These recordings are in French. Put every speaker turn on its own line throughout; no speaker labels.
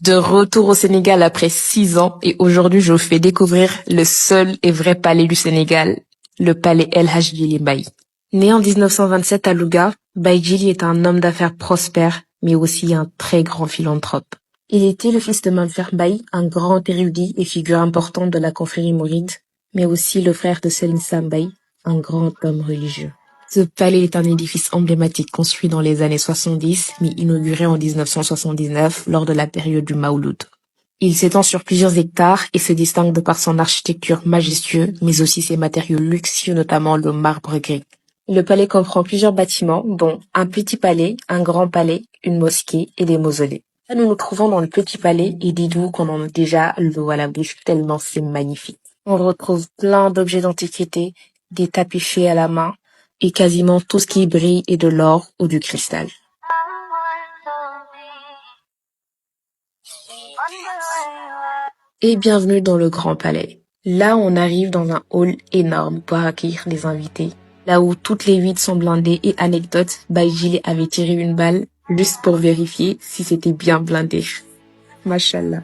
De retour au Sénégal après 6 ans et aujourd'hui je vous fais découvrir le seul et vrai palais du Sénégal, le palais El Hadj Djily Mbaye. Né en 1927 à Louga, Baye Djily est un homme d'affaires prospère mais aussi un très grand philanthrope. Il était le fils de Mame Baye, un grand érudit et figure importante de la confrérie mouride, mais aussi le frère de Serigne Sam Baye, un grand homme religieux. Ce palais est un édifice emblématique construit dans les années 70, mais inauguré en 1979 lors de la période du Maouloud. Il s'étend sur plusieurs hectares et se distingue de par son architecture majestueuse, mais aussi ses matériaux luxueux, notamment le marbre gris. Le palais comprend plusieurs bâtiments, dont un petit palais, un grand palais, une mosquée et des mausolées. Là, nous nous trouvons dans le petit palais et dites-vous qu'on en a déjà l'eau à la bouche tellement c'est magnifique. On retrouve plein d'objets d'antiquité, des tapis faits à la main, et quasiment tout ce qui brille est de l'or ou du cristal. Et bienvenue dans le Grand Palais. Là, on arrive dans un hall énorme pour accueillir les invités. Là où toutes les huit sont blindées et anecdote, Baye Djily avait tiré une balle juste pour vérifier si c'était bien blindé. Mashallah.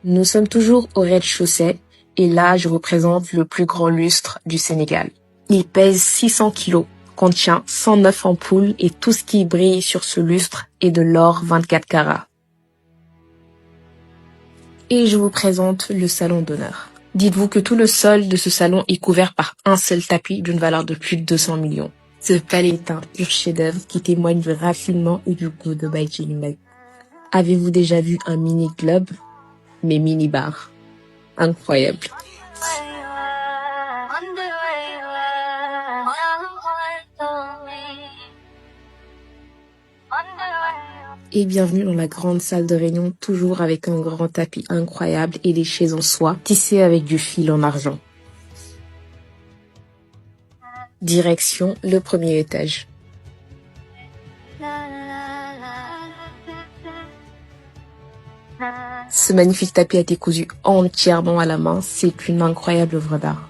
Nous sommes toujours au rez-de-chaussée et là, je vous présente le plus grand lustre du Sénégal. Il pèse 600 kilos, contient 109 ampoules et tout ce qui brille sur ce lustre est de l'or 24 carats. Et je vous présente le salon d'honneur. Dites-vous que tout le sol de ce salon est couvert par un seul tapis d'une valeur de plus de 200 millions. Ce palais est un pur chef-d'œuvre qui témoigne du raffinement et du goût de Baye Djily Mbaye. Avez-vous déjà vu un mini-club, mais mini-bar? Incroyable. Et bienvenue dans la grande salle de réunion, toujours avec un grand tapis incroyable et des chaises en soie, tissées avec du fil en argent. Direction le premier étage. Ce magnifique tapis a été cousu entièrement à la main, c'est une incroyable œuvre d'art.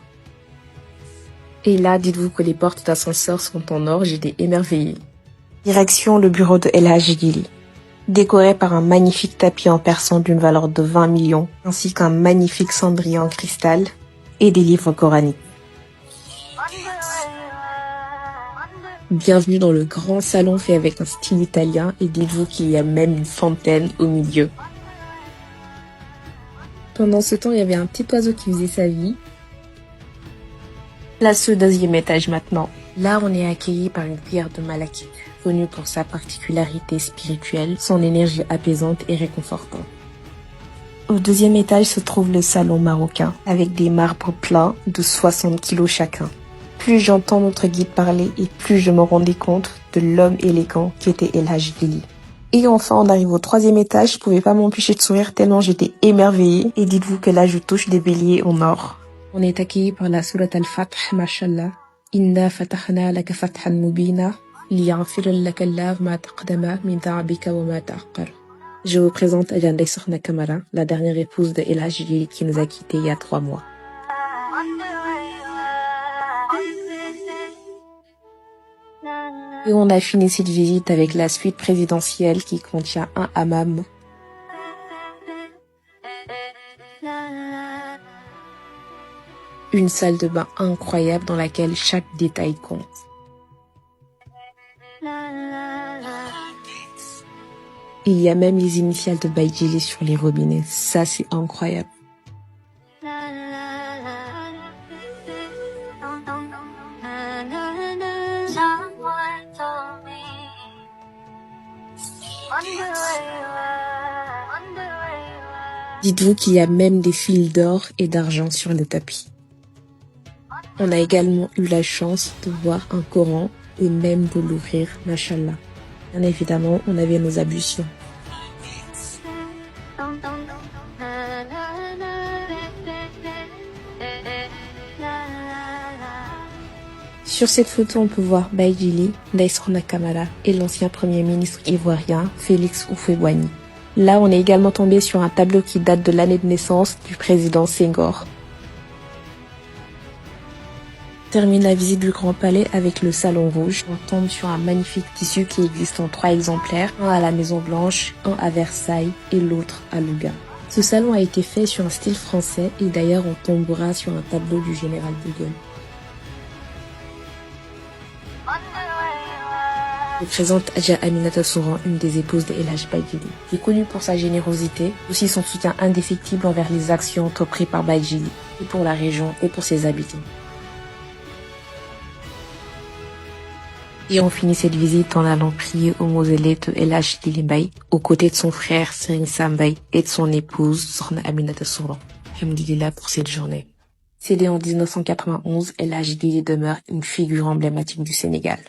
Et là, dites-vous que les portes d'ascenseur sont en or, j'étais émerveillée. Direction le bureau de El Hadj Djily. Décoré par un magnifique tapis en persan d'une valeur de 20 millions, ainsi qu'un magnifique cendrier en cristal et des livres coraniques. Bienvenue dans le grand salon fait avec un style italien et dites-vous qu'il y a même une fontaine au milieu. Pendant ce temps, il y avait un petit oiseau qui faisait sa vie. Place au deuxième étage maintenant. Là, on est accueilli par une pierre de malachite, connue pour sa particularité spirituelle, son énergie apaisante et réconfortante. Au deuxième étage se trouve le salon marocain, avec des marbres pleins de 60 kilos chacun. Plus j'entends notre guide parler et plus je me rendais compte de l'homme élégant qui était El Hadj Djily. Et enfin, on arrive au troisième étage, je pouvais pas m'empêcher de sourire tellement j'étais émerveillée. Et dites-vous que là, je touche des béliers en or. On est accueilli par la sourate al-Fath, mashallah. Inna fatahna laka fathan mubina, liyaghfira laka Allah ma taqdama min dhanbika wa ma ta'akhkhar. Je vous présente Adja Ndeye Sokhna Camara, la dernière épouse de El Hadj Djily qui nous a quittés il y a 3 mois. Et on a fini cette visite avec la suite présidentielle qui contient un hammam. Une salle de bain incroyable dans laquelle chaque détail compte. Il y a même les initiales de Baye Djily sur les robinets. Ça, c'est incroyable. Dites-vous qu'il y a même des fils d'or et d'argent sur le tapis. On a également eu la chance de voir un Coran et même de l'ouvrir, mashallah. Bien évidemment, on avait nos ablutions. Sur cette photo, on peut voir Baye Djily, Ndeye Sokhna Camara et l'ancien premier ministre ivoirien, Félix Houphouët-Boigny. Là, on est également tombé sur un tableau qui date de l'année de naissance du président Senghor. Termine la visite du Grand Palais avec le Salon Rouge. On tombe sur un magnifique tissu qui existe en 3 exemplaires, un à la Maison Blanche, un à Versailles et l'autre à Louga. Ce salon a été fait sur un style français et d'ailleurs on tombera sur un tableau du général de Gaulle. Je présente Hadja Aminata Souran, une des épouses de El Hadj Baye-Djily. Il est connu pour sa générosité, aussi son soutien indéfectible envers les actions entreprises par Baye-Djily, et pour la région et pour ses habitants. Et on finit cette visite en allant prier au mausolée de El Hadj Djily Baye, aux côtés de son frère Serigne Sam Baye et de son épouse Sokhna Aminata Souran. Alhamdulillah pour cette journée. Cédé en 1991, El Hadj Djily demeure une figure emblématique du Sénégal.